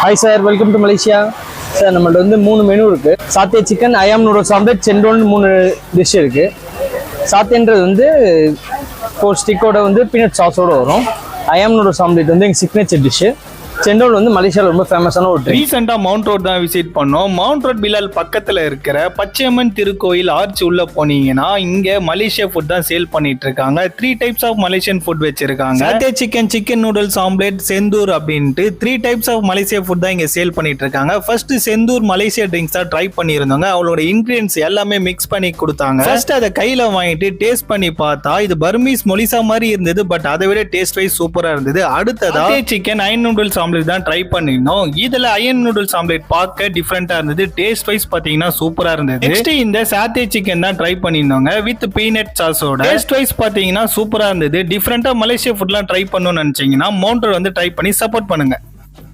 Hi sir, welcome to Malaysia. Sir நம்மள்ட்ட வந்து 3 menu இருக்குது. சாத்தே சிக்கன், ஐயாம் நூடுல்ஸ் ஆம்லெட், சென்டோல்னு 3 டிஷ் இருக்குது. சாத்தேன்றது வந்து 4 ஸ்டிக்கோட வந்து பீனட் சாஸோடு வரும். ஐயாம் நூடுல்ஸ் ஆம்லெட் வந்து எங்கள் சிக்னேச்சர் டிஷ்ஷு. செண்டோல் வந்து மலேசியாவில் ரொம்ப ஃபேமஸான ஒரு ட்ரிங்க். ரீசெண்டாக மவுண்ட் ரோட் தான் விசிட் பண்ணோம். மவுண்ட் ரோட் பிலால் பக்கத்தில் இருக்கிற பச்சையம்மன் திருக்கோயில் ஆர்ச் உள்ள போனீங்கன்னா இங்கே மலேசியா ஃபுட் தான் சேல் பண்ணிட்டு இருக்காங்க. 3 டைப்ஸ் ஆஃப் மலேசியன் ஃபுட் வச்சிருக்காங்க. Satay chicken, chicken noodles omelette, செந்தூர் அப்படின்ட்டு 3 டைப்ஸ் ஆஃப் மலேசியா ஃபுட் தான் இங்கே சேல் பண்ணிட்டு இருக்காங்க. ஃபர்ஸ்ட் செந்தூர் மலேசியா ட்ரிங்க்ஸ் தான் ட்ரை பண்ணியிருந்தாங்க. அவங்களோட இன்கிரியன்ஸ் எல்லாமே மிக்ஸ் பண்ணி கொடுத்தாங்க. ஃபர்ஸ்ட் அதை கையில் வாங்கிட்டு டேஸ்ட் பண்ணி பார்த்தா இது பர்மீஸ் மொலிசா மாதிரி இருந்தது. பட் அதை விட டேஸ்ட் வைஸ் சூப்பராக இருந்தது. அடுத்ததா சிக்கன் ஐயன் நூடுல்ஸ் ஆம்லெட் தான் ட்ரை பண்ணிருந்தோம். இதுல ஐயன் நூடுல்ஸ் ஆம்லெட் பார்க்க டிஃபரெண்டா இருந்தது. டேஸ்ட் வைஸ் பாத்தீங்கன்னா சூப்பரா இருந்தது. நெக்ஸ்ட் இந்த சாத்தே சிக்கன் தான் ட்ரை பண்ணிருந்தோங்க வித் பீனட் சாஸோட. டேஸ்ட் வைஸ் பாத்தீங்கன்னா சூப்பரா இருந்தது. டிஃபரெண்டா மலேசியா ஃபுட்லாம் ட்ரை பண்ணணும்னு நினைச்சீங்கன்னா மவுண்ட் ரோட் வந்து ட்ரை பண்ணி சப்போர்ட் பண்ணுங்க.